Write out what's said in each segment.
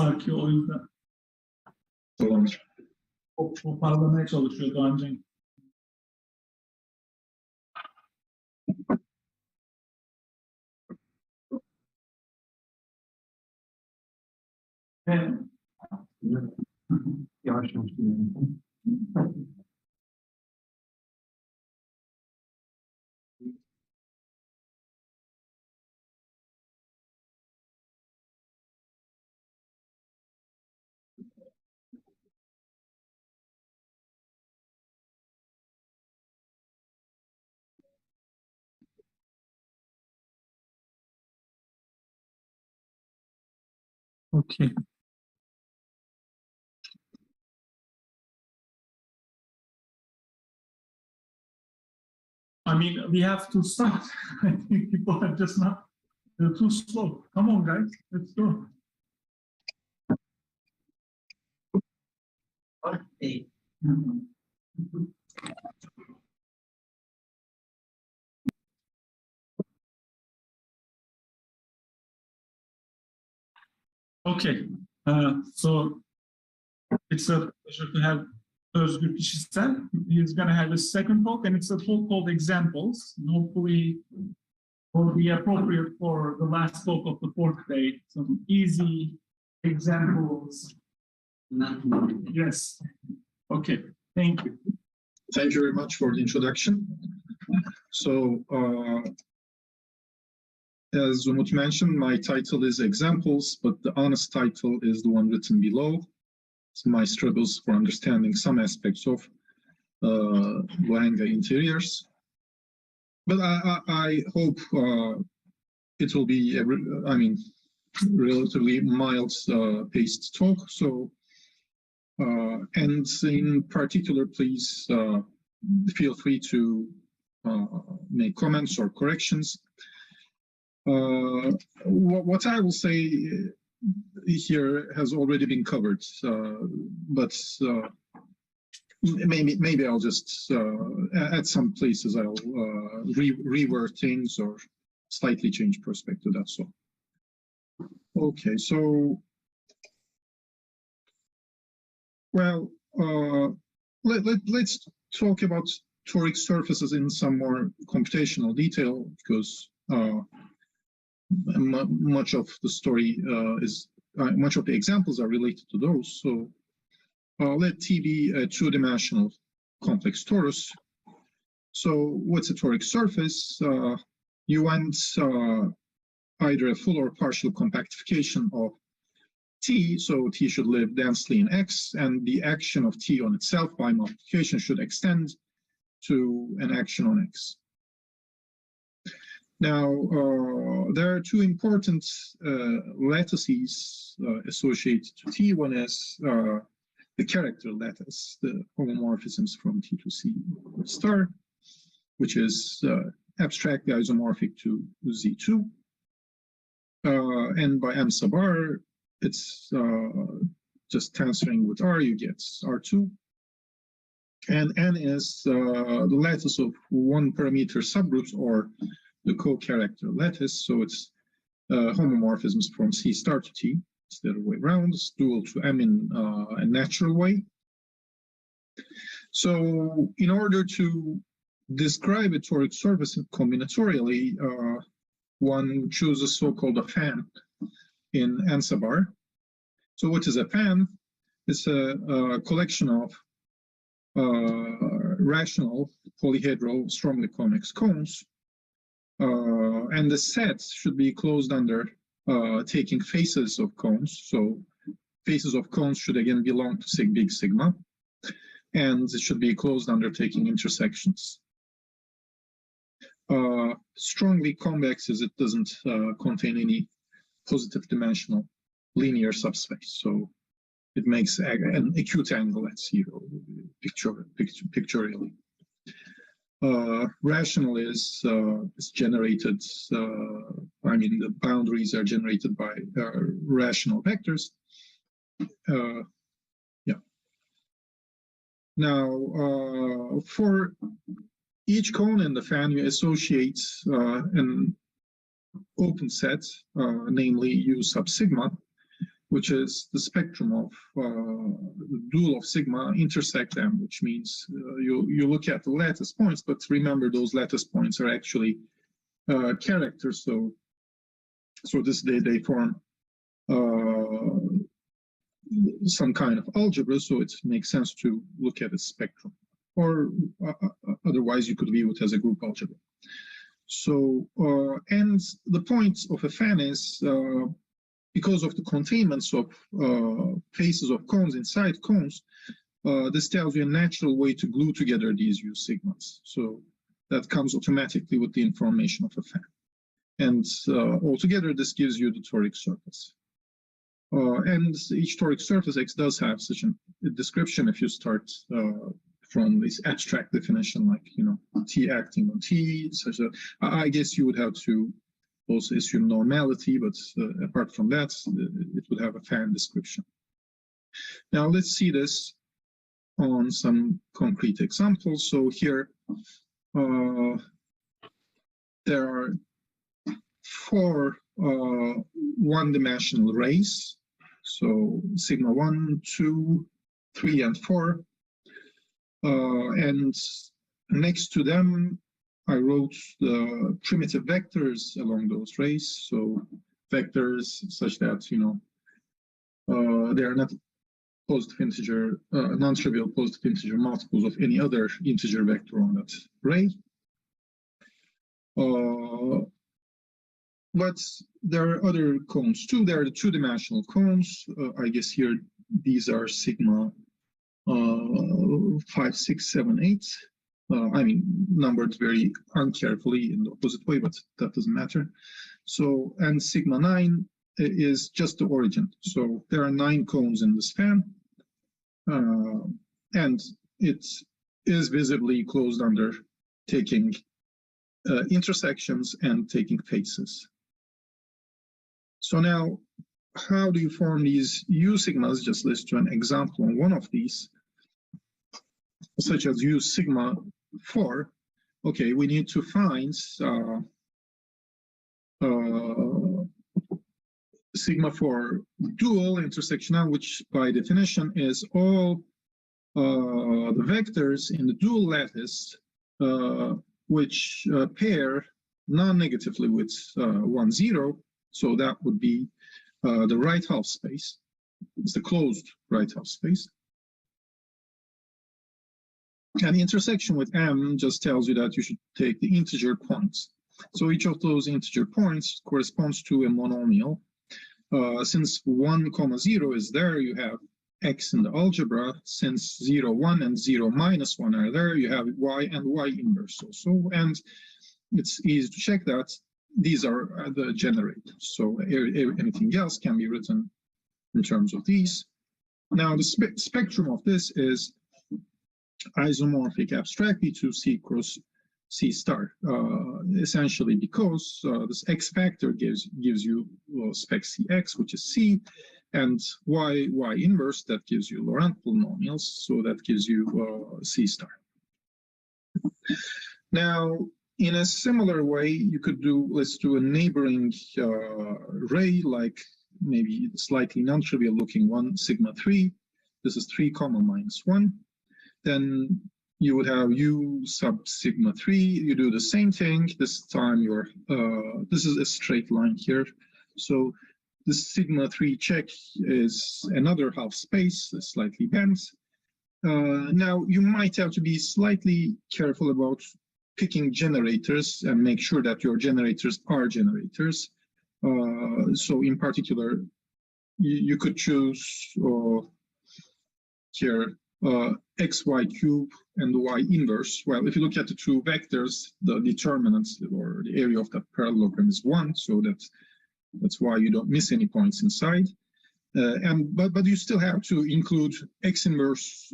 sarkıyor o yüzden. Tamamdır. O parlamaya çalışıyor Doğan Cenk. Yavaş yavaş. Okay. I mean, we have to start. I think people are just not, they're too slow. Come on, guys, let's go. Okay. Okay, so it's a pleasure to have Özgür Kişisel. He's going to have a second talk, and it's a talk called Examples. And hopefully, will be appropriate for the last talk of the fourth day. Some easy examples. Yes. Okay. Thank you. Thank you very much for the introduction. So, as Umut mentioned, my title is Examples, but the honest title is the one written below. It's my struggles for understanding some aspects of Looijenga interiors. But I hope it will be, relatively mild paced talk. So, and in particular, please feel free to make comments or corrections. What I will say here has already been covered, but maybe I'll just at some places I'll reword things or slightly change perspective. That's all. Okay, so well, let's talk about toric surfaces in some more computational detail, because much of the story much of the examples are related to those. So let T be a two-dimensional complex torus. So what's a toric surface? You want either a full or partial compactification of T, so T should live densely in X, and the action of T on itself by multiplication should extend to an action on X. Now, there are two important lattices associated to T. One is the character lattice, the homomorphisms from T to C star, which is abstractly isomorphic to Z2. And by M sub R, it's just transferring with R, you get R2. And N is the lattice of one parameter subgroups, or the co-character lattice. So it's homomorphisms from C star to T. It's the other way around. It's dual to M in a natural way. So in order to describe a toric surface combinatorially, one chooses so-called a fan in N sub R. So what is a fan? It's a collection of rational polyhedral strongly convex cones, and the set should be closed under taking faces of cones. So faces of cones should again belong to big sigma, and it should be closed under taking intersections. Strongly convex is it doesn't contain any positive dimensional linear subspace, so it makes an acute angle at zero pictorially. Rational is generated, the boundaries are generated by rational vectors. Now, for each cone in the fan, you associate an open set, namely U sub sigma, which is the spectrum of the dual of sigma intersect M, which means you look at the lattice points, but remember those lattice points are actually characters, so they form some kind of algebra, so it makes sense to look at a spectrum, or otherwise you could view it as a group algebra. So, and the point of a fan is, because of the containments of faces of cones inside cones, this tells you a natural way to glue together these U sigmas. So that comes automatically with the information of a fan. And altogether, this gives you the toric surface. And each toric surface X does have such a description if you start from this abstract definition, like, you know, T acting on T, such a, I guess you would have to also assume normality, but apart from that, it would have a fan description. Now let's see this on some concrete examples. So here, there are 4 one-dimensional rays. So sigma 1, 2, 3, and 4. And next to them, I wrote the primitive vectors along those rays. So vectors such that, you know, they are not positive integer, non-trivial positive integer multiples of any other integer vector on that ray. But there are other cones too. There are the 2-dimensional cones. I guess here these are sigma 5, 6, 7, 8. I mean, numbered very uncarefully in the opposite way, but that doesn't matter. So, and sigma 9 is just the origin. So there are 9 cones in this fan, and it is visibly closed under taking intersections and taking faces. So now, how do you form these U sigmas? Just let's do an example on one of these, such as U sigma 4. Okay, we need to find sigma 4 dual intersectional, which by definition is all the vectors in the dual lattice which pair non-negatively with 1, 0. So that would be the right half space. It's the closed right half space. And the intersection with M just tells you that you should take the integer points. So each of those integer points corresponds to a monomial. Since 1, 0 is there, you have X in the algebra. Since 0, 1 and 0, -1 are there, you have Y and Y inverse also. And it's easy to check that these are the generators. So anything else can be written in terms of these. Now the spectrum of this is isomorphic abstractly to C cross C star, essentially because this X factor gives you spec Cx, which is C, and Y inverse, that gives you Laurent polynomials, so that gives you C star. Now, in a similar way, you could do, let's do a neighboring ray, like maybe slightly non-trivial looking one, sigma 3. This is 3, -1. Then you would have U sub sigma 3. You do the same thing. This time you're, this is a straight line here. So this sigma 3 check is another half space, slightly bent. Now you might have to be slightly careful about picking generators and make sure that your generators are generators. So in particular, you could choose here xy cube and y inverse. Well, if you look at the 2 vectors, the determinants or the area of that parallelogram is 1, so that's why you don't miss any points inside. But you still have to include x inverse.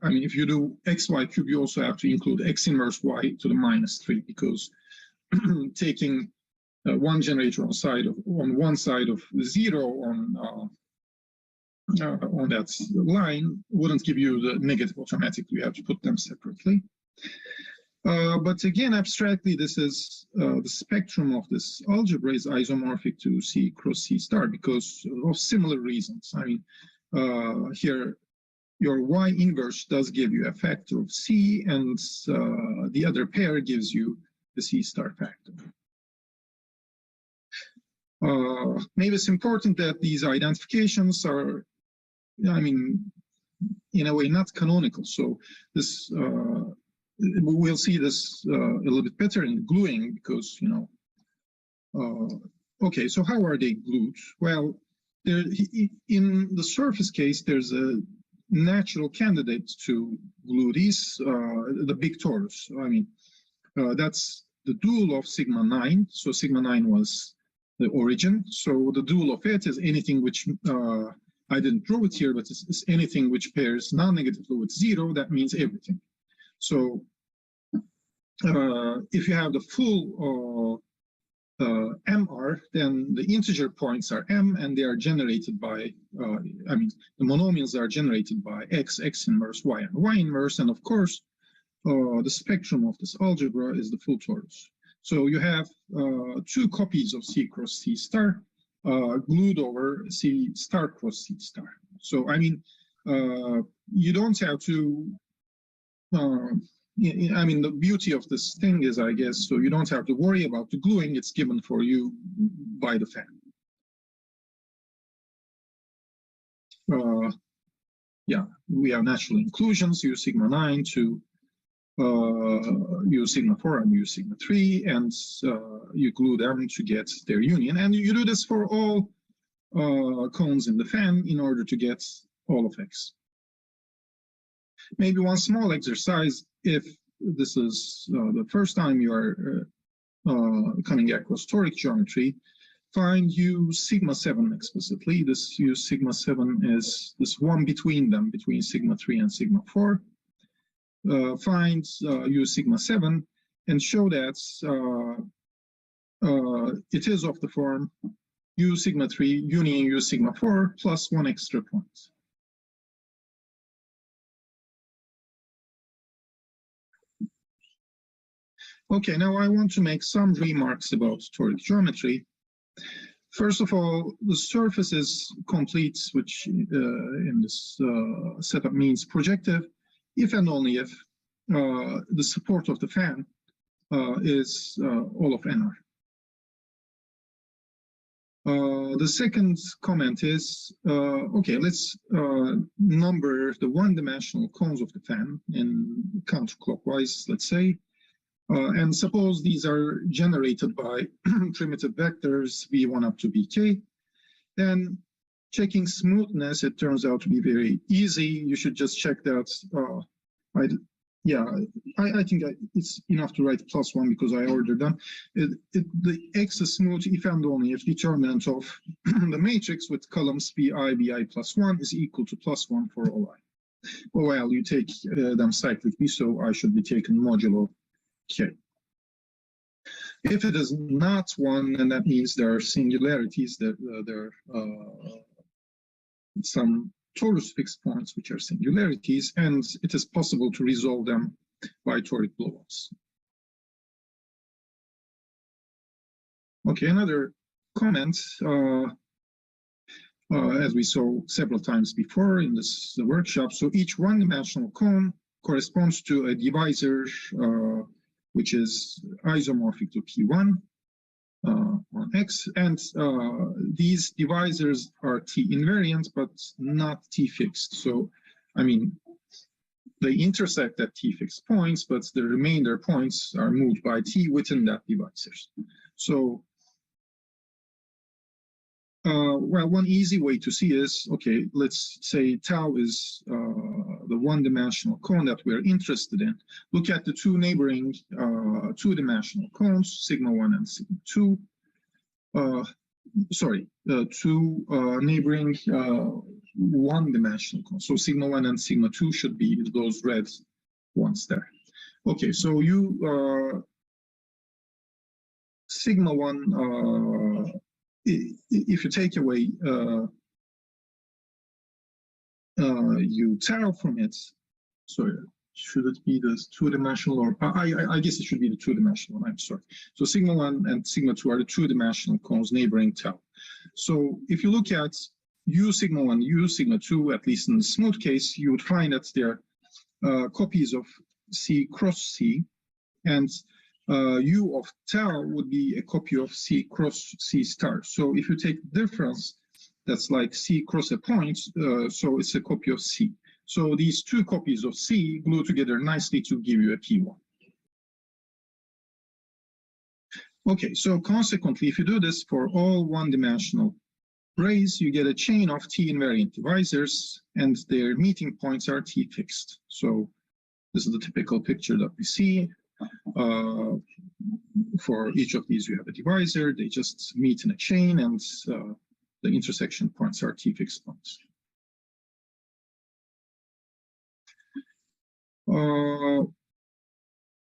I mean, if you do xy cube, you also have to include x inverse y to the -3, because taking one generator on one side of 0 on that line wouldn't give you the negative automatically. You have to put them separately. But again, abstractly, this is the spectrum of this algebra is isomorphic to C cross C star because of similar reasons. I mean, here your Y inverse does give you a factor of C, and the other pair gives you the C star factor. Maybe it's important that these identifications are, I mean, in a way, not canonical. So this, we'll see this a little bit better in gluing because, you know, okay, so how are they glued? Well, there, in the surface case, there's a natural candidate to glue these, the big torus. I mean, that's the dual of sigma 9. So sigma 9 was the origin. So the dual of it is anything which, I didn't draw it here, but it's anything which pairs non-negatively with 0, that means everything. So if you have the full MR, then the integer points are M, and they are generated by, I mean, the monomials are generated by X, X inverse, Y, and Y inverse. And of course, the spectrum of this algebra is the full torus. So you have 2 copies of C cross C star glued over C star cross C star. So, I mean, you don't have to, I mean, the beauty of this thing is, I guess, so you don't have to worry about the gluing. It's given for you by the fan. Yeah, we have natural inclusions, U sigma 9 to U sigma 4 and U sigma 3, and you glue them to get their union. And you do this for all cones in the fan in order to get all of X. Maybe one small exercise, if this is the first time you are coming across toric geometry, find U sigma 7 explicitly. This U sigma 7 is this one between them, between sigma 3 and sigma 4. Find U sigma 7 and show that it is of the form U sigma 3 union U sigma 4 plus 1 extra point. Okay, now I want to make some remarks about toric geometry. First of all, the surface is complete, which in this setup means projective, if and only if the support of the fan is all of NR. The second comment is, okay, let's number the one-dimensional cones of the fan in counterclockwise, let's say. And suppose these are generated by primitive vectors v1 up to vk, then checking smoothness, it turns out to be very easy. You should just check that. I think it's enough to write +1 because I ordered them. The X is smooth if and only if determinant of the matrix with columns bi +1 is equal to +1 for all I. Well, you take them cyclically, so I should be taking modulo K. If it is not 1, and that means there are singularities, that there are some torus fixed points which are singularities, and it is possible to resolve them by toric blowups. Okay, another comment, as we saw several times before in this workshop. So each one-dimensional cone corresponds to a divisor which is isomorphic to P1 on X, and these divisors are T invariant, but not T fixed. So, I mean, they intersect at T fixed points, but the remainder points are moved by T within that divisor. So, well, one easy way to see is, okay, let's say tau is the one-dimensional cone that we're interested in. Look at the 2 neighboring two-dimensional cones, sigma 1 and sigma 2. Two neighboring one-dimensional cones. So sigma 1 and sigma 2 should be those red ones there. Okay, so you sigma 1, if you take away U tau from it, sorry, should it be the two-dimensional, or I guess it should be the two-dimensional one, I'm sorry. So sigma 1 and sigma 2 are the two-dimensional cones neighboring tau. So if you look at U sigma 1, U sigma 2, at least in the smooth case, you would find that they're copies of C cross C, and U of tau would be a copy of C cross C star. So if you take the difference, that's like C cross a point, so it's a copy of C. So these two copies of C glue together nicely to give you a P1. Okay, so consequently, if you do this for all one-dimensional rays, you get a chain of T-invariant divisors, and their meeting points are T-fixed. So this is the typical picture that we see. For each of these, you have a divisor. They just meet in a chain, and the intersection points are T-fixed points.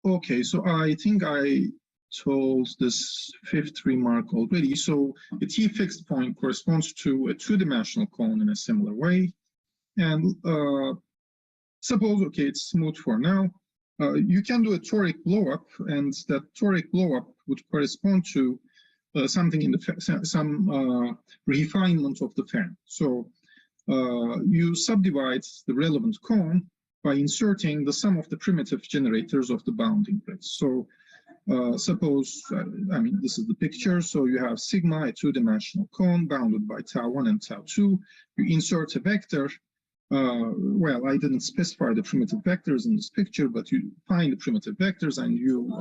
Okay, so I think I told this fifth remark already. So the T-fixed point corresponds to a two-dimensional cone in a similar way. And suppose, okay, it's smooth for now. You can do a toric blowup, and that toric blowup would correspond to something in the some refinement of the fan. So you subdivide the relevant cone by inserting the sum of the primitive generators of the bounding rays. So suppose, I mean, this is the picture. So you have sigma, a two-dimensional cone bounded by tau 1 and tau 2. You insert a vector. Well, I didn't specify the primitive vectors in this picture, but you find the primitive vectors and you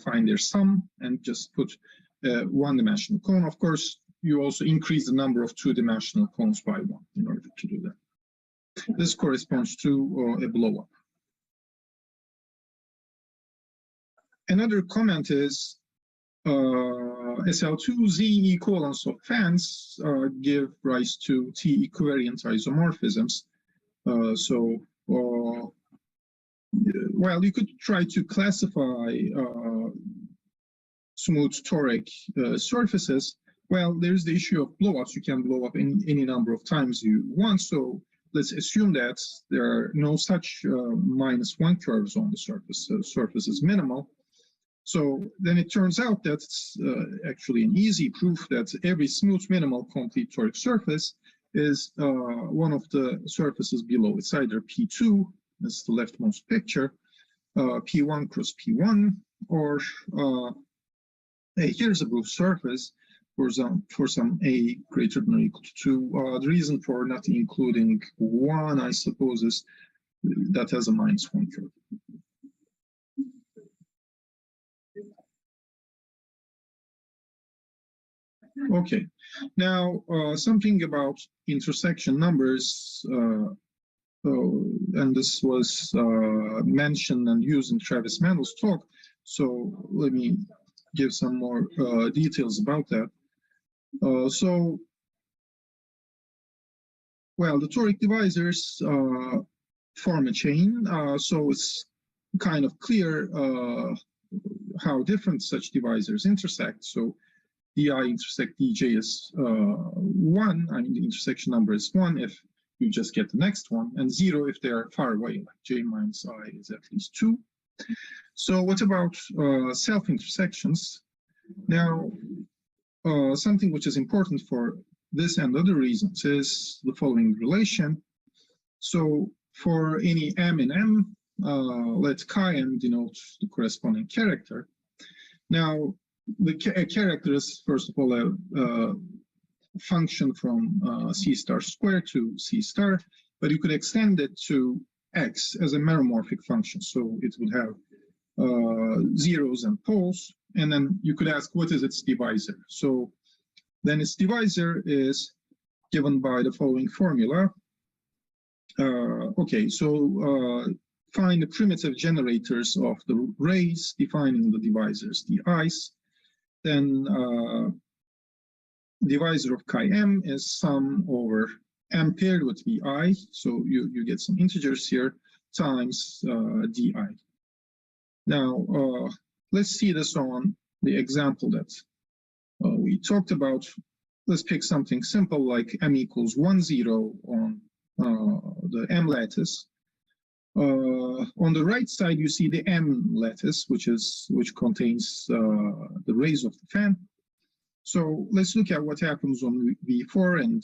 find their sum and just put a one-dimensional cone. Of course, you also increase the number of two-dimensional cones by 1 in order to do that. This corresponds to a blow-up. Another comment is SL2 Z equivalence of fans give rise to T equivariant isomorphisms. Well, you could try to classify smooth toric surfaces. Well, there's the issue of blow-ups. You can blow up any number of times you want. So let's assume that there are no such -1 curves on the surface. So the surface is minimal. So then it turns out that it's actually an easy proof that every smooth minimal complete toric surface is one of the surfaces below. It's either P2, that's the leftmost picture, P1 cross P1, or here's a proof surface for some A greater than or equal to 2. The reason for not including 1, I suppose, is that has a -1 curve. Okay, now something about intersection numbers, and this was mentioned and used in Travis Mandel's talk. So let me give some more details about that. Well, the toric divisors form a chain, so it's kind of clear how different such divisors intersect. So DI intersect DJ is 1, I mean the intersection number is 1 if you just get the next one, and 0 if they are far away, like J minus I is at least 2. So what about self-intersections? Now, something which is important for this and other reasons is the following relation. So for any M in M, let chi M denote the corresponding character. Now, the character is, first of all, a function from C star squared to C star, but you could extend it to X as a meromorphic function. So it would have zeros and poles, and then you could ask, what is its divisor? So then its divisor is given by the following formula. Okay, so find the primitive generators of the rays, defining the divisors, the i's. Then divisor of chi m is sum over m paired with vi, so you get some integers here, times di. Now, let's see this on the example that we talked about. Let's pick something simple like m equals 1, 0 on the M lattice. On the right side, you see the M lattice, which contains the rays of the fan. So let's look at what happens on V4 and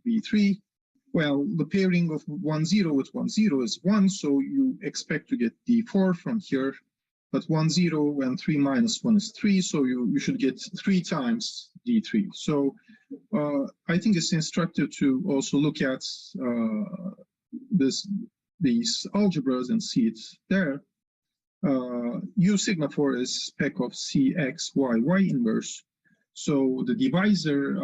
V3. Well, the pairing of 1, 0 with 1, 0 is 1, so you expect to get D4 from here. But 1, 0 and 3 minus 1 is 3, so you should get 3 times D3. So I think it's instructive to also look at these algebras and see it there. U sigma 4 is spec of Cx, y inverse. So the divisor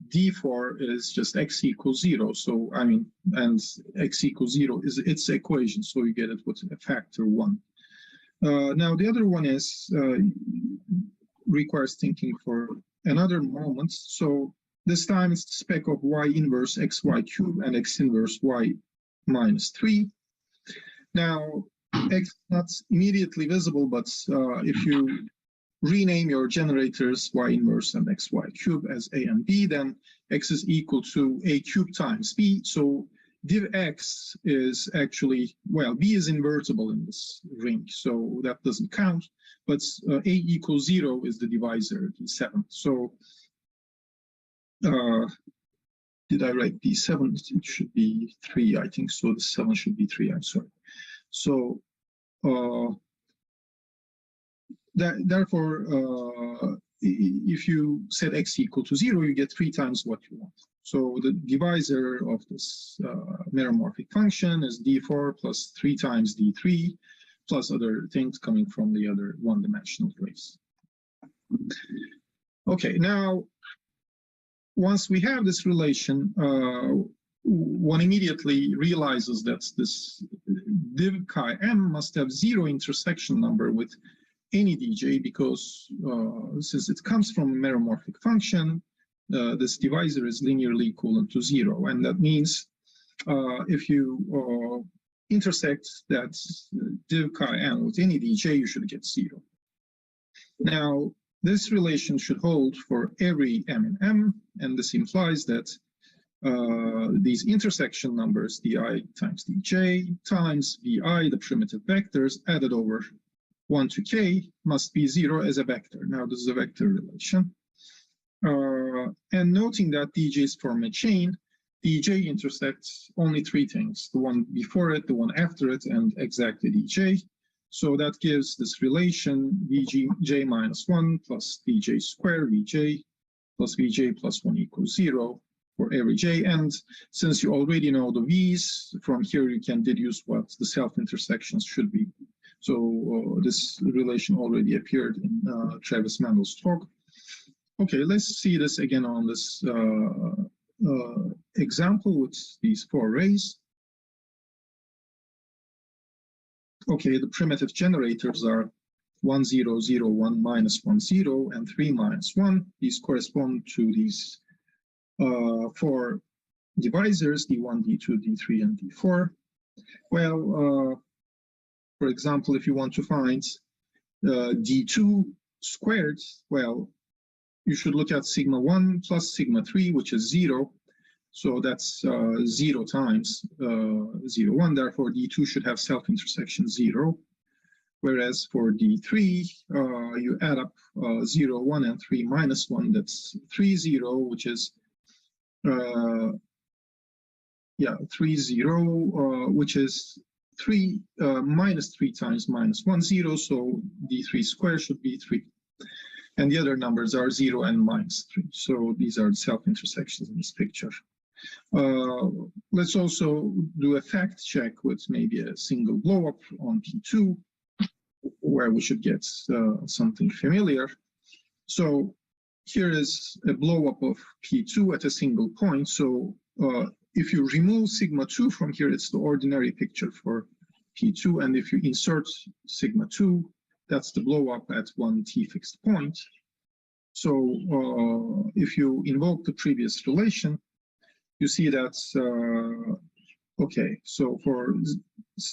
D4 is just x equals 0. So I mean, and x equals 0 is its equation. So you get it with a factor 1. Now the other one is requires thinking for another moment. So this time it's the spec of y inverse xy cube and x inverse y minus 3. Now x not immediately visible, but if you rename your generators y inverse and xy cube as a and b, then x is equal to a cube times b. So div x is actually, well, b is invertible in this ring, so that doesn't count, but a equals 0 is the divisor, d7. So did I write d7? It should be 3, I think. So the 7 should be 3, I'm sorry. So therefore, if you set x equal to 0, you get 3 times what you want. So the divisor of this meromorphic function is d4 plus 3 times d3 plus other things coming from the other one-dimensional rays. Okay, now once we have this relation, one immediately realizes that this div chi m must have 0 intersection number with any dj, because since it comes from a meromorphic function, this divisor is linearly equivalent to 0, and that means if you intersect that div chi m with any dj, you should get 0. Now, this relation should hold for every m in M, and this implies that these intersection numbers, di times dj times vi, the primitive vectors added over 1 to k, must be 0 as a vector. Now, this is a vector relation. And noting that dj's form a chain, dj intersects only 3 things: the one before it, the one after it, and exactly dj. So that gives this relation vj minus 1 plus dj squared vj plus vj plus 1 equals 0 for every j. And since you already know the v's, from here you can deduce what the self-intersections should be. So this relation already appeared in Travis Mendel's talk. Okay, let's see this again on this example with these 4 rays. Okay, the primitive generators are 1, 0, 0, 1, minus 1, 0, and 3, minus 1. These correspond to these 4 divisors, d1, d2, d3, and d4. Well, for example, if you want to find d2 squared, well, you should look at sigma 1 plus sigma 3, which is 0. So that's 0 times 0, 1. Therefore, d2 should have self-intersection 0. Whereas for d3, you add up 0, 1, and 3 minus 1. That's 3, 0, which is 3, 0, which is 3 minus 3 times minus 1, 0. So d3 squared should be 3. And the other numbers are 0 and minus 3. So these are the self-intersections in this picture. Let's also do a fact check with maybe a single blow-up on P2, where we should get something familiar. So here is a blow-up of P2 at a single point. So if you remove sigma 2 from here, it's the ordinary picture for P2. And if you insert sigma 2, that's the blow-up at one t fixed point. So if you invoke the previous relation, you see that, okay, so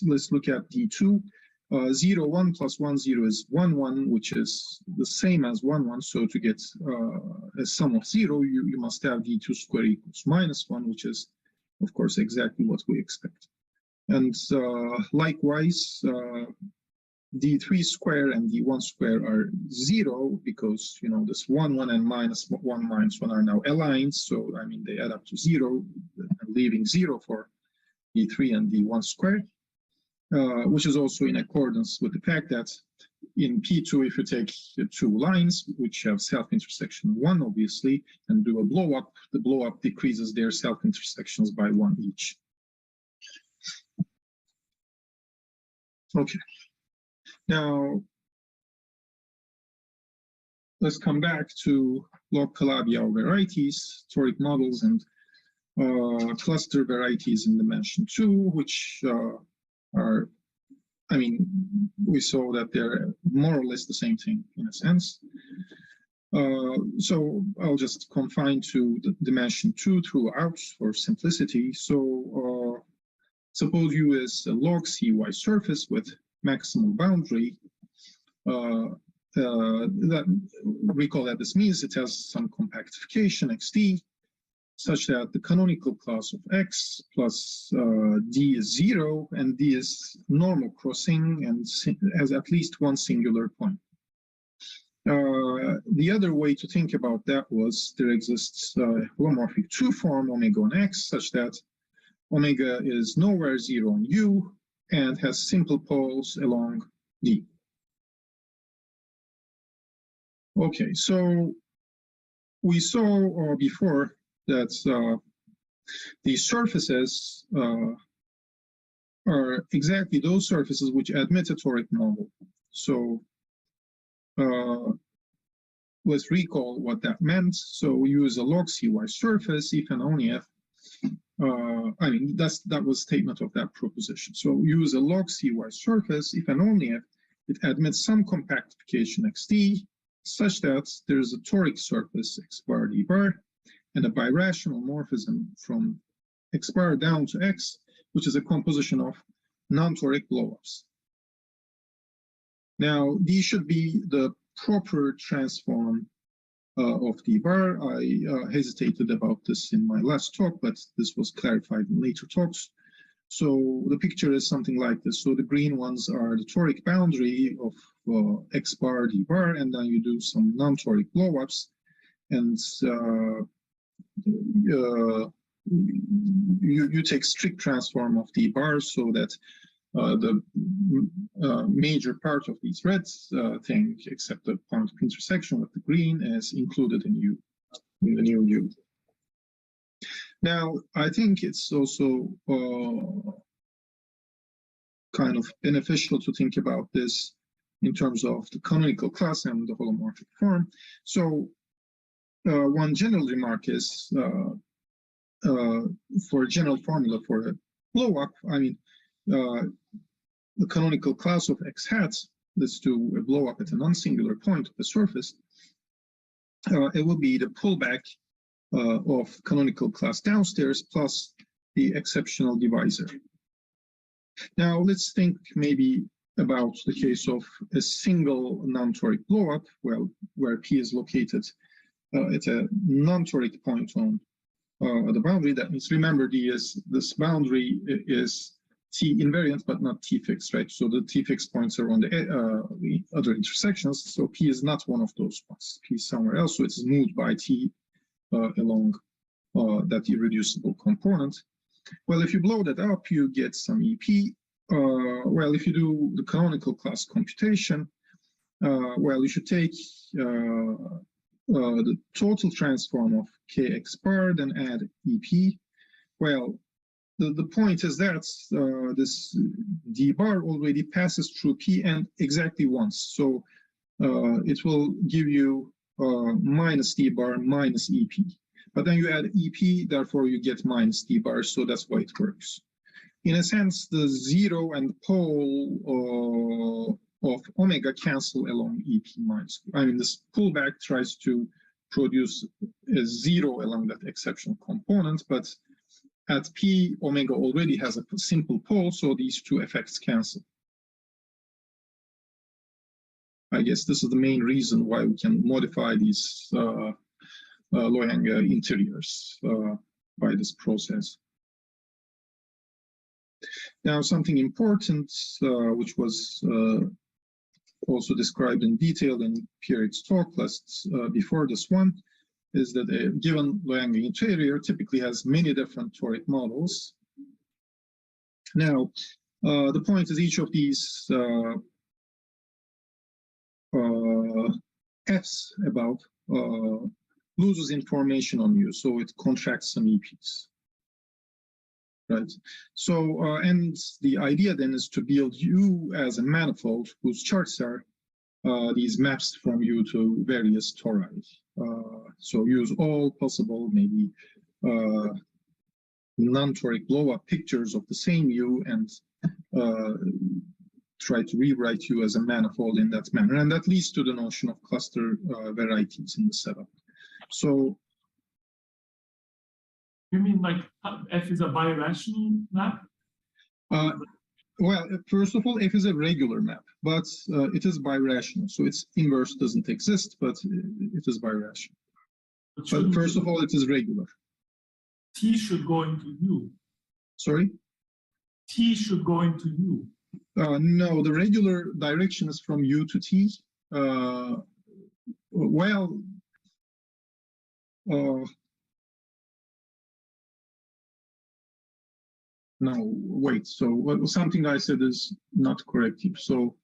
let's look at D2. 0, 1 plus 1, 0 is 1, 1, which is the same as 1, 1. So to get a sum of 0, you must have D2 squared equals minus 1, which is, of course, exactly what we expect. And likewise, d3 square and d1 square are 0 because, you know, this 1, 1 and minus 1, minus 1 are now aligned. So, I mean, they add up to 0, leaving 0 for d3 and d1 square, which is also in accordance with the fact that in P2, if you take the two lines, which have self-intersection 1, obviously, and do a blow-up, the blow-up decreases their self-intersections by 1 each. Okay. Now, let's come back to log-Calabi-Yau varieties, toric models, and cluster varieties in dimension 2, which are, I mean, we saw that they're more or less the same thing in a sense. So I'll just confine to the dimension 2 throughout for simplicity. So suppose U is a log CY surface with maximal boundary. Recall that this means it has some compactification XT, such that the canonical class of X plus D is 0, and D is normal crossing and has at least one singular point. The other way to think about that was there exists a holomorphic 2 form omega on X, such that omega is nowhere 0 on U and has simple poles along D. Okay, so we saw before that these surfaces are exactly those surfaces which admit a toric model. So let's recall what that meant. So we use a log CY surface if and only if, I mean, that was statement of that proposition. So we use a log CY surface if and only if it admits some compactification XT such that there's a toric surface X bar D bar and a birational morphism from X bar down to X, which is a composition of non-toric blowups. Now, these should be the proper transform of D bar. I hesitated about this in my last talk, but this was clarified in later talks. So the picture is something like this. So the green ones are the toric boundary of X bar D bar, and then you do some non-toric blowups, and you take strict transform of D bar so that the major part of these reds thing, except the point of intersection with the green, is included in U, in the new U. Now, I think it's also kind of beneficial to think about this in terms of the canonical class and the holomorphic form. So one general remark is for a general formula for a blow-up, I mean, the canonical class of X hat, let's do a blow-up at a non-singular point of the surface, it will be the pullback of canonical class downstairs plus the exceptional divisor. Now let's think maybe about the case of a single non-toric blowup, well, where P is located at a non-toric point on the boundary. That means, remember, this boundary is T invariant but not T fixed, right? So the T fixed points are on the other intersections. So P is not one of those points. P is somewhere else, so it's moved by T along that irreducible component. Well, if you blow that up, you get some EP. Well, if you do the canonical class computation, well, you should take the total transform of Kx bar, then add EP. Well, the point is that this D bar already passes through P and exactly once. So it will give you minus D bar minus EP. But then you add EP, therefore you get minus D bar, so that's why it works. In a sense, the 0 and pole of omega cancel along EP minus. I mean, this pullback tries to produce a 0 along that exceptional component, but at P, omega already has a simple pole, so these two effects cancel. I guess this is the main reason why we can modify these Looijenga interiors by this process. Now, something important, which was also described in detail in Pierre's talk before this one, is that a given Looijenga interior typically has many different toric models. Now, the point is each of these F's above loses information on you, so it contracts some EPs. Right. So, and the idea then is to build U as a manifold whose charts are these maps from U to various tori. So use all possible, maybe non-toric blow-up pictures of the same U and try to rewrite U as a manifold in that manner. And that leads to the notion of cluster varieties in the setup. So, you mean like F is a birational map? Well, first of all, F is a regular map, but it is birational. So its inverse doesn't exist, but it is birational. But first of all, it is regular. T should go into U. Sorry? T should go into U. No, the regular direction is from U to T. Well, no, wait, so something I said is not correct here. So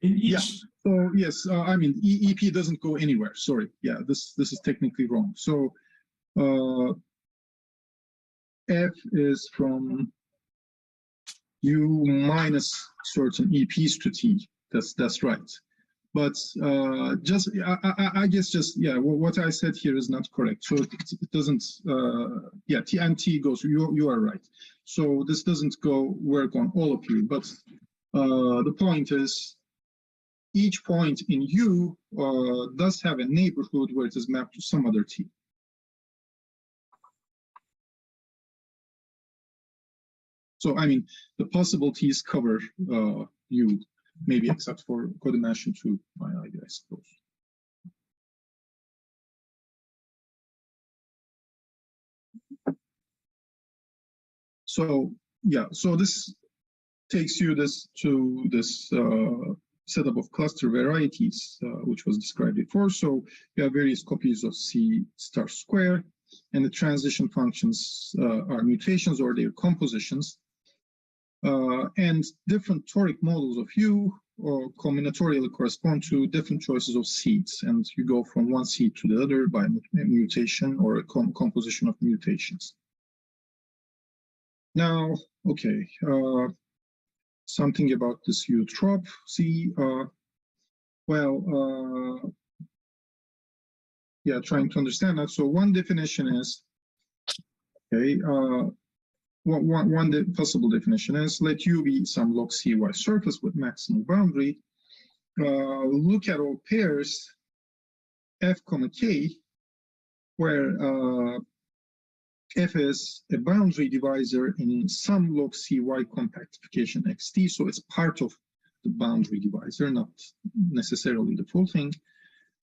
in each... Yeah. So yes, I mean, EP doesn't go anywhere. Sorry. Yeah, this is technically wrong. So F is from U minus certain EPs to T. That's right. But just I guess just yeah, what I said here is not correct. So it doesn't yeah, T and T goes. You are right. So this doesn't go work on all of you. But the point is, each point in U does have a neighborhood where it is mapped to some other T. So I mean, the possible T's cover U. Maybe except for codimension 2, I suppose. So yeah, so this takes you to this setup of cluster varieties, which was described before. So you have various copies of C star square, and the transition functions are mutations or their compositions. And different toric models of U or combinatorially correspond to different choices of seeds, and you go from one seed to the other by mutation or a composition of mutations. Now, okay, something about this U trop C. Well, yeah, trying to understand that. So one definition is, okay, one possible definition is let U be some log CY surface with maximal boundary. Look at all pairs F, K, where F is a boundary divisor in some log CY compactification XT. So it's part of the boundary divisor, not necessarily the full thing.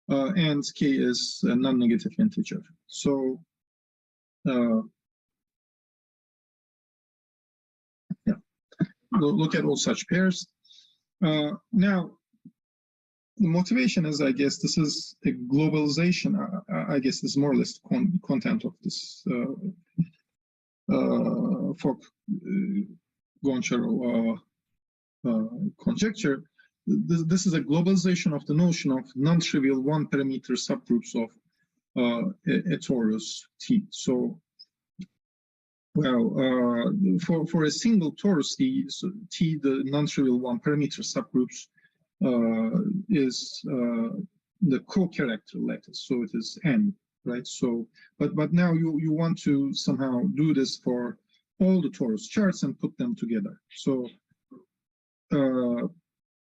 And K is a non-negative integer. So look at all such pairs. Now, the motivation is, I guess, this is a globalization. I guess this is more or less the content of this Goncharo conjecture. This is a globalization of the notion of non-trivial one-parameter subgroups of a torus T. So, well, for a single torus T, the non-trivial one-parameter subgroups is the co-character lattice, so it is N, right? So, but now you want to somehow do this for all the torus charts and put them together. So,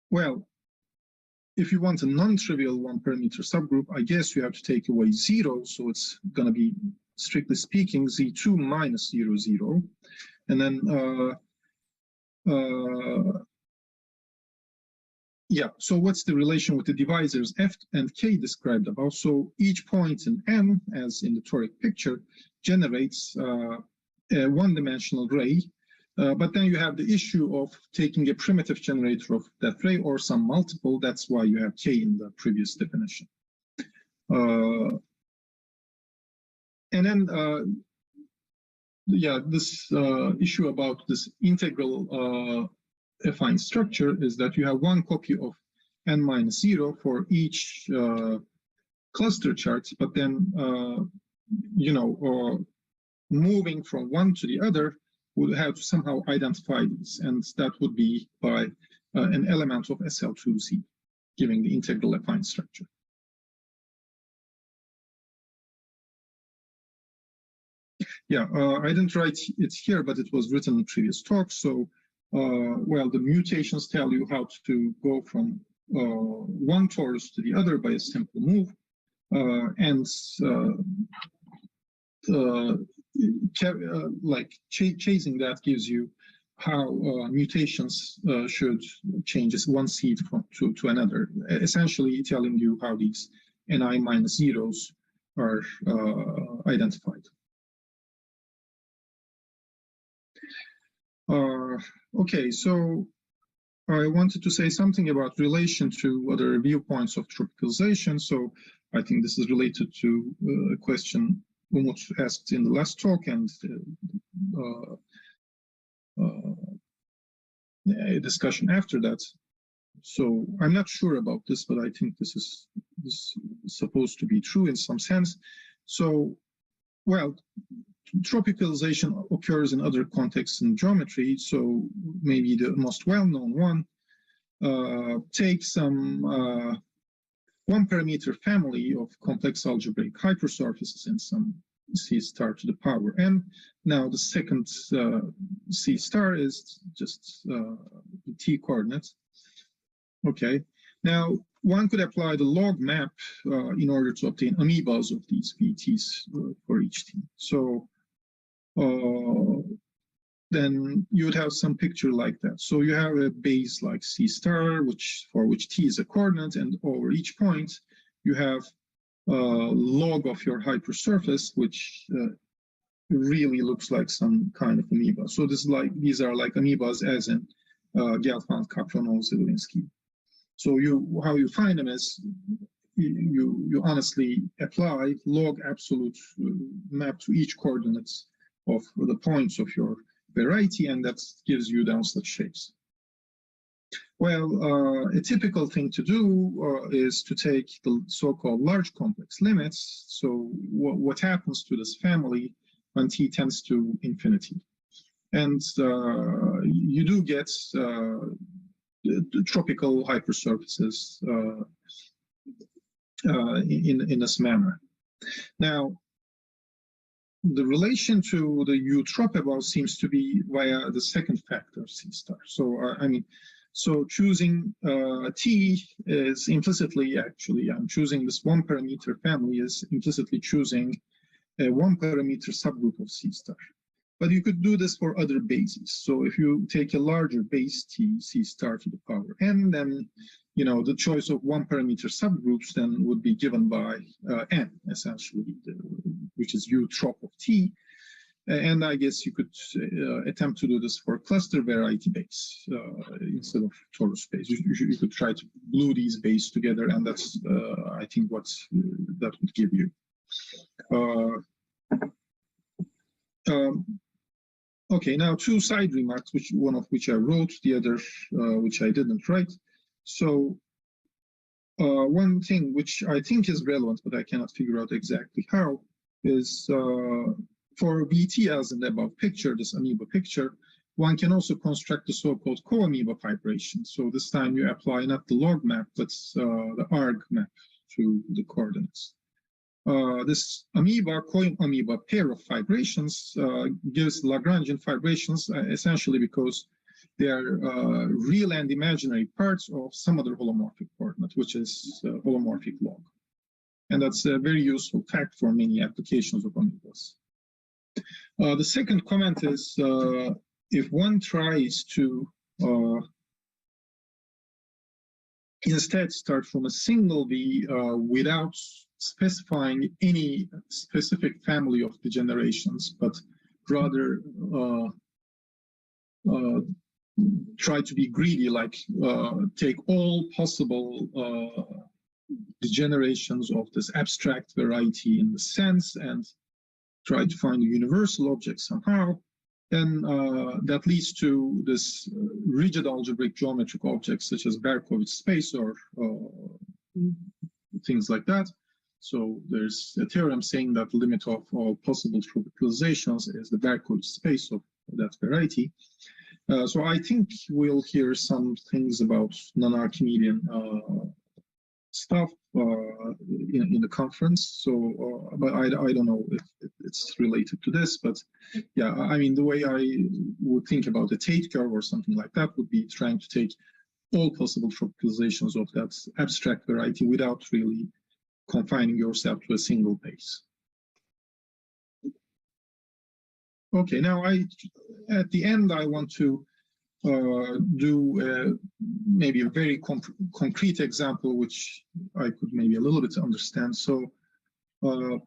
well, if you want a non-trivial one-parameter subgroup, I guess you have to take away 0, so it's going to be, strictly speaking, Z2 minus 0, 0. And then Yeah, so what's the relation with the divisors F and K described above? So each point in M, as in the toric picture, generates a one-dimensional ray, but then you have the issue of taking a primitive generator of that ray or some multiple. That's why you have K in the previous definition. And then, yeah, this issue about this integral affine structure is that you have one copy of n minus 0 for each cluster chart, but then, you know, moving from one to the other would have to somehow identify these, and that would be by an element of SL2Z, giving the integral affine structure. Yeah, I didn't write it here, but it was written in previous talks. So, well, the mutations tell you how to go from one torus to the other by a simple move, and like chasing that gives you how mutations should change one seed to another, essentially telling you how these ni minus zeros are identified. Okay, so I wanted to say something about relation to other viewpoints of tropicalization. So I think this is related to a question Umut asked in the last talk and a discussion after that. So I'm not sure about this, but I think this is supposed to be true in some sense. So, well, tropicalization occurs in other contexts in geometry. So maybe the most well-known one, take some one-parameter family of complex algebraic hypersurfaces in some C star to the power n. Now the second C star is just the T coordinates. Okay. Now one could apply the log map in order to obtain amoebas of these VTs for each T. So then you would have some picture like that. So you have a base like C star, for which T is a coordinate, and over each point you have log of your hypersurface, which really looks like some kind of amoeba. So this is like, these are like amoebas as in Gelfand, Kaplanov, Zielinski. So how you find them is you honestly apply log absolute map to each coordinates of the points of your variety, and that gives you downslope shapes. Well, a typical thing to do is to take the so-called large complex limits. So what happens to this family when T tends to infinity? And you do get the tropical hypersurfaces in this manner. Now, the relation to the U trop above seems to be via the second factor, C star. So, I mean, so choosing T is implicitly, actually, I'm choosing this one parameter family is implicitly choosing a one parameter subgroup of C star. But you could do this for other bases. So if you take a larger base T, C star to the power n, then, you know, the choice of one parameter subgroups then would be given by n, essentially, which is U trop of T. And I guess you could attempt to do this for cluster variety base instead of torus base. You could try to glue these bases together, and that's, I think, what that would give you. Okay, now two side remarks, one of which I wrote, the other which I didn't write. So one thing which I think is relevant, but I cannot figure out exactly how, is for VT as in the above picture, this amoeba picture, one can also construct the so-called co-amoeba fibration. So this time you apply not the log map, but the arg map to the coordinates. This amoeba, co-amoeba pair of fibrations gives Lagrangian fibrations essentially because they are real and imaginary parts of some other holomorphic coordinate, which is holomorphic log. And that's a very useful fact for many applications of amoebas. The second comment is if one tries to instead start from a single V without specifying any specific family of degenerations, but rather try to be greedy, like take all possible degenerations of this abstract variety in the sense and try to find a universal object somehow, then that leads to this rigid algebraic geometric objects such as Berkovich space or things like that. So there's a theorem saying that the limit of all possible tropicalizations is the Berkovich space of that variety. So I think we'll hear some things about non-Archimedean stuff in the conference. So, but I don't know if it's related to this. But yeah, I mean, the way I would think about a Tate curve or something like that would be trying to take all possible tropicalizations of that abstract variety without really confining yourself to a single base. Okay, now at the end, I want to do maybe a very concrete example, which I could maybe a little bit understand. So, and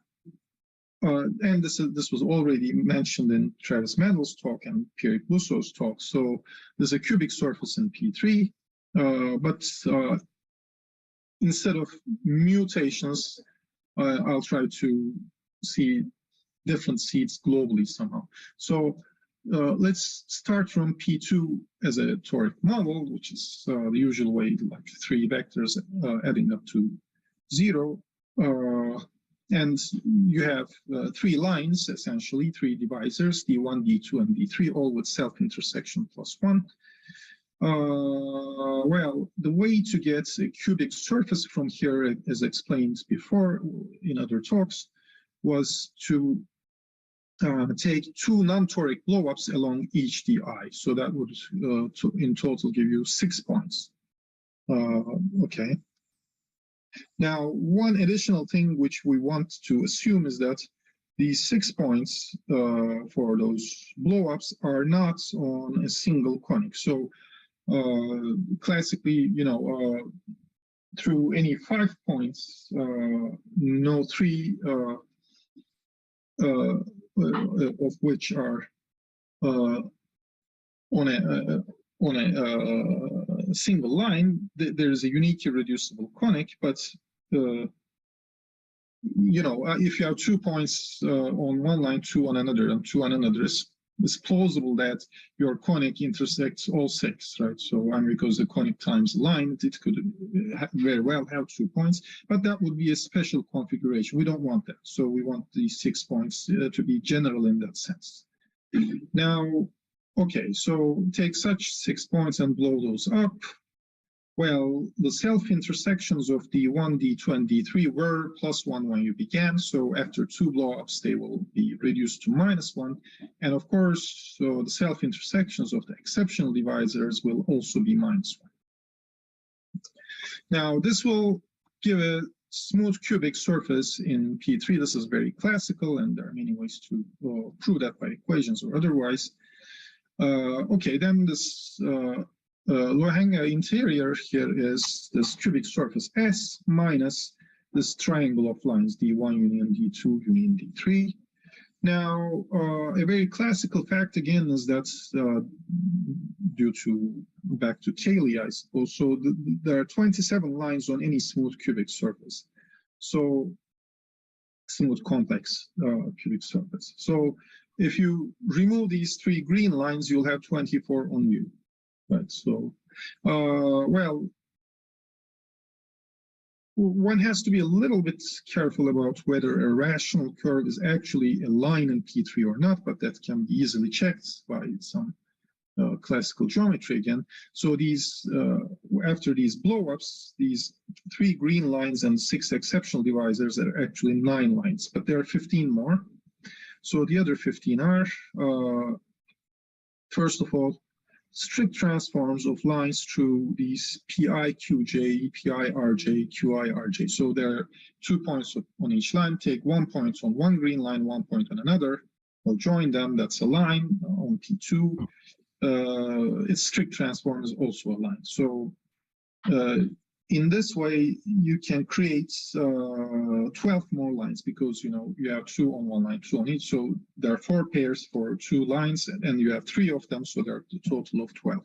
this was already mentioned in Travis Mendel's talk and Pierre Bousseau's talk. So there's a cubic surface in P3, but instead of mutations, I'll try to see different seeds globally somehow. So let's start from P2 as a toric model, which is the usual way, like 3 vectors adding up to 0. And you have 3 lines, essentially, 3 divisors, D1, D2, and D3, all with self-intersection +1. Well, the way to get a cubic surface from here, as explained before in other talks, was to take 2 non-toric blow-ups along each di. So that would in total give you 6 points. Okay. Now, one additional thing which we want to assume is that these 6 points for those blow-ups are not on a single conic. So classically, you know, through any 5 points, no 3 of which are on a single line, there is a uniquely reducible conic, but you know, if you have 2 points on one line, 2 on another, and 2 on another, it's plausible that your conic intersects all 6, right? So, and because the conic times line, it could very well have 2 points, but that would be a special configuration. We don't want that. So we want these 6 points to be general in that sense. Now, okay, so take such 6 points and blow those up. Well, the self-intersections of D1, D2, and D3 were +1 when you began. So after 2 blow-ups, they will be reduced to -1. And of course, so the self-intersections of the exceptional divisors will also be -1. Now, this will give a smooth cubic surface in P3. This is very classical, and there are many ways to prove that by equations or otherwise. Okay, then this Looijenga interior here is this cubic surface S minus this triangle of lines D1 union D2 union D3. Now, a very classical fact again is that due to back to Cayley, I suppose. So there are 27 lines on any smooth cubic surface. So smooth complex cubic surface. So if you remove these 3 green lines, you'll have 24 on view. Right, so, well, one has to be a little bit careful about whether a rational curve is actually a line in P3 or not, but that can be easily checked by some classical geometry again. So these, after these blow-ups, these 3 green lines and 6 exceptional divisors are actually 9 lines, but there are 15 more. So the other 15 are, first of all, strict transforms of lines through these Pi, Qj, Pi, Rj, Qi, Rj. So there are 2 points on each line. Take 1 point on one green line, 1 point on another. We'll join them. That's a line on P2. Its strict transform is also a line. So in this way, you can create 12 more lines because you have 2 on one line, 2 on each. So there are 4 pairs for 2 lines, and you have 3 of them, so there are a total of 12.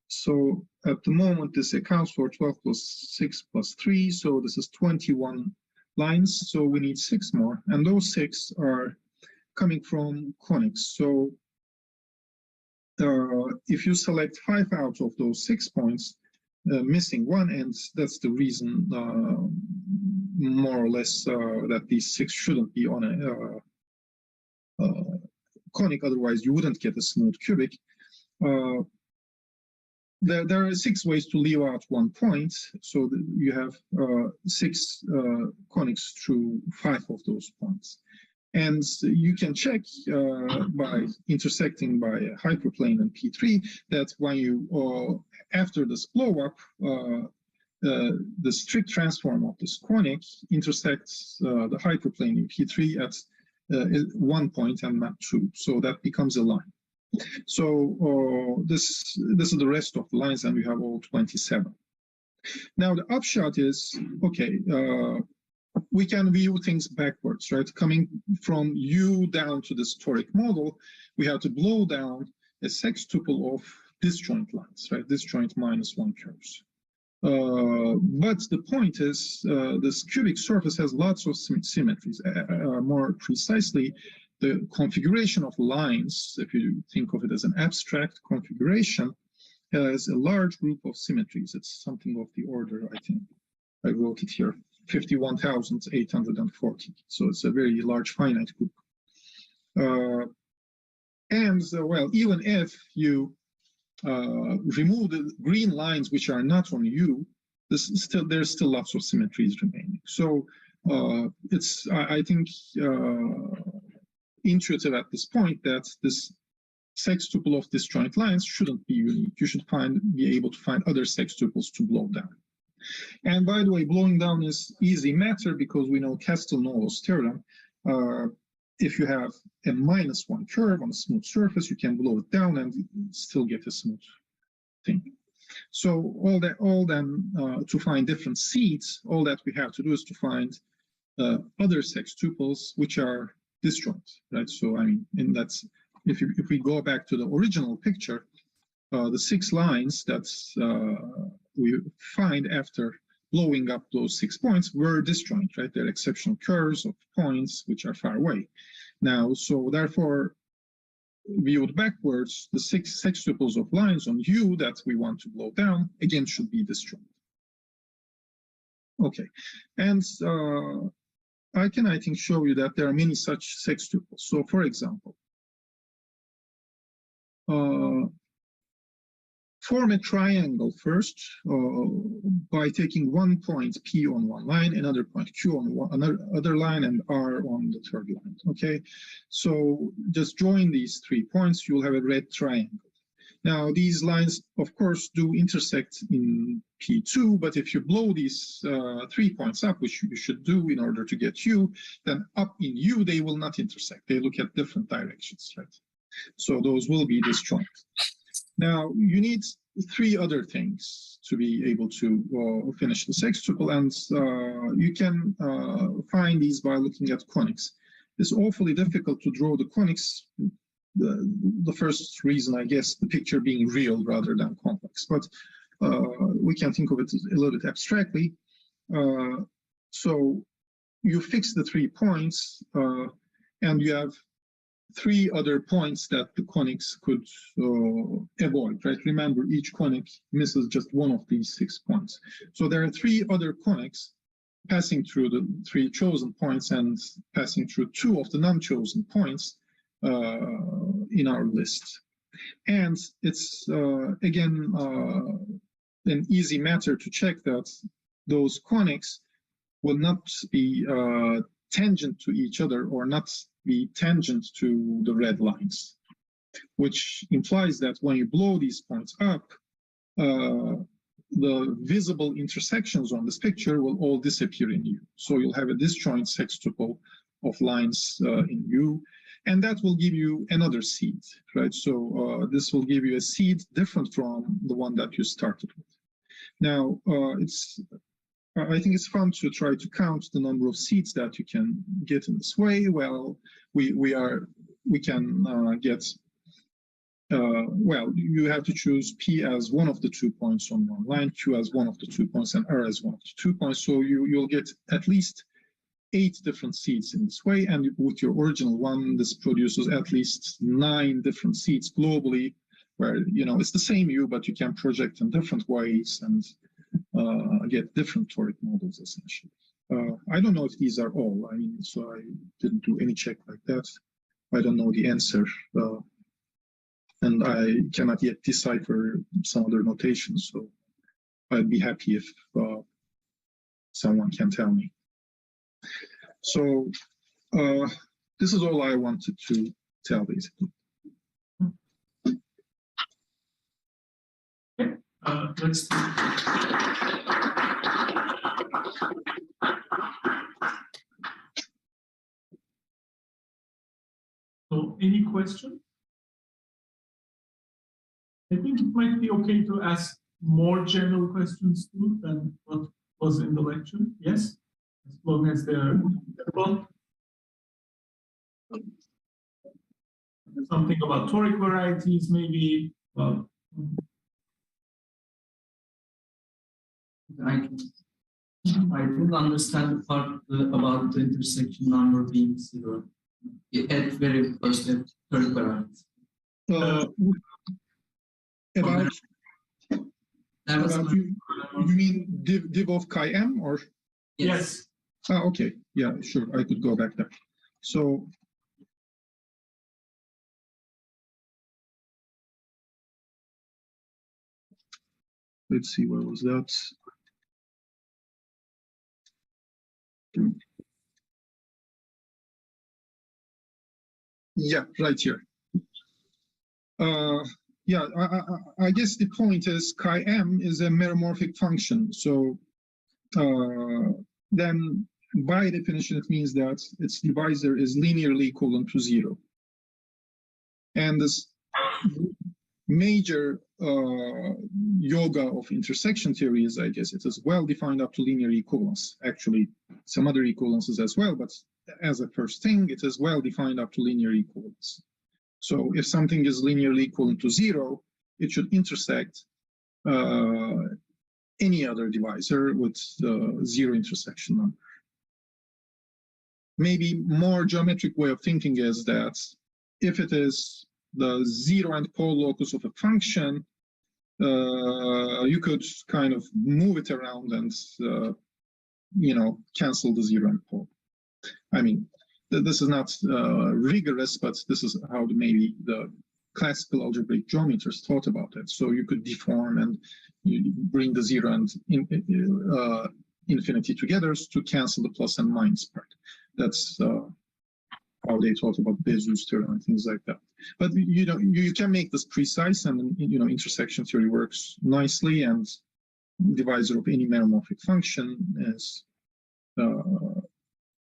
So at the moment, this accounts for 12 plus 6 plus 3, so this is 21 lines. So we need 6 more, and those 6 are coming from conics. So if you select 5 out of those 6 points, missing 1, and that's the reason, more or less, that these 6 shouldn't be on a conic, otherwise you wouldn't get a smooth cubic. There are 6 ways to leave out 1 point, so you have 6 conics through 5 of those points. And you can check by intersecting by a hyperplane in P3 that when you, after this blow up, the strict transform of this conic intersects the hyperplane in P3 at 1 point and not 2. So that becomes a line. So this is the rest of the lines, and we have all 27. Now the upshot is, okay, we can view things backwards, right? Coming from U down to this toric model, we have to blow down a sextuple of disjoint lines, right? Disjoint -1 curves. But the point is, this cubic surface has lots of symmetries. More precisely, the configuration of lines, if you think of it as an abstract configuration, has a large group of symmetries. It's something of the order, I think, I wrote it here, 51,840. So it's a very large finite group. Well, even if you remove the green lines which are not on U, there's still lots of symmetries remaining. So it's, I think, intuitive at this point that this sextuple of disjoint lines shouldn't be unique. You should be able to find other sextuples to blow down. And by the way, blowing down is easy matter because we know Castelnuovo's theorem. If you have a -1 curve on a smooth surface, you can blow it down and still get a smooth thing. So all then to find different seeds, all that we have to do is to find other sextuples which are disjoint, right? So I mean, and that's if we go back to the original picture, the 6 lines that we find after blowing up those 6 points were disjoint, right? They're exceptional curves of points which are far away. Now, so therefore, viewed backwards, the 6 sextuples of lines on U that we want to blow down again should be disjoint. Okay, and I think, show you that there are many such sextuples. So, for example, form a triangle first by taking 1 point P on one line, another point Q on another line, and R on the third line. Okay, so just join these 3 points, you'll have a red triangle. Now, these lines, of course, do intersect in P2, but if you blow these 3 points up, which you should do in order to get U, then up in U, they will not intersect. They look at different directions, right? So those will be disjoint. Now, you need 3 other things to be able to finish the sextuple, and you can find these by looking at conics. It's awfully difficult to draw the conics. The first reason, I guess, the picture being real rather than complex, but we can think of it a little bit abstractly. So you fix the 3 points, and you have 3 other points that the conics could avoid, right? Remember, each conic misses just one of these 6 points. So there are 3 other conics passing through the 3 chosen points and passing through 2 of the non-chosen points in our list. And it's, again, an easy matter to check that those conics will not be tangent to each other or not be tangent to the red lines, which implies that when you blow these points up, the visible intersections on this picture will all disappear in U. So you'll have a disjoint sextuple of lines in U, and that will give you another seed, right? So this will give you a seed different from the one that you started with. Now, I think it's fun to try to count the number of seeds that you can get in this way. Well, we can get, well, you have to choose P as one of the 2 points on one line, Q as one of the 2 points, and R as one of the 2 points. So you'll get at least 8 different seeds in this way. And with your original one, this produces at least 9 different seeds globally, where, you know, it's the same U, but you can project in different ways and get different toric models, essentially. I don't know if these are all. I mean, so I didn't do any check like that. I don't know the answer. And I cannot yet decipher some other notations, so I'd be happy if someone can tell me. So this is all I wanted to tell, basically. Let's So any question? I think it might be okay to ask more general questions too than what was in the lecture. Yes, as long as they're well, something about toric varieties, maybe. Well, I didn't understand the part about the intersection number being 0. At very first, at toric varieties. You mean div of chi m, or? yes. Okay, yeah, sure, I could go back there. So let's see, where was that? Yeah, right here. Yeah, I guess the point is chi m is a meromorphic function. So then by definition, it means that its divisor is linearly equivalent to 0. And this major yoga of intersection theory is, I guess, it is well defined up to linear equivalence. Actually, some other equivalences as well, but as a first thing, it is well defined up to linear equivalence. So if something is linearly equivalent to 0, it should intersect any other divisor with 0 intersection number. Maybe more geometric way of thinking is that if it is the 0 and pole locus of a function, you could kind of move it around and you know, cancel the 0 and pole. I mean, this is not rigorous, but this is how maybe the classical algebraic geometers thought about it. So you could deform and you bring the 0 and infinity together to cancel the plus and minus part. That's how they thought about Bezout's theorem and things like that. But you know, you can make this precise, and you know, intersection theory works nicely, and divisor of any meromorphic function is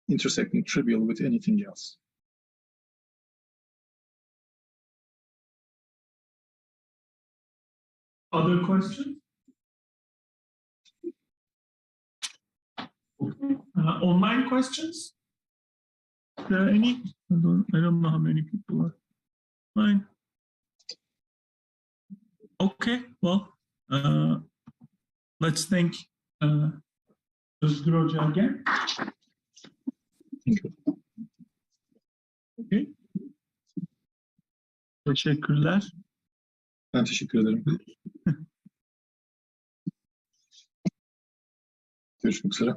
intersecting trivial with anything else. Other questions? Okay. Online questions? Are there any? I don't know how many people are. Fine. Okay. Well, let's thank Özgür again. Okay. Teşekkürler. Ben teşekkür ederim. Görüşmek üzere.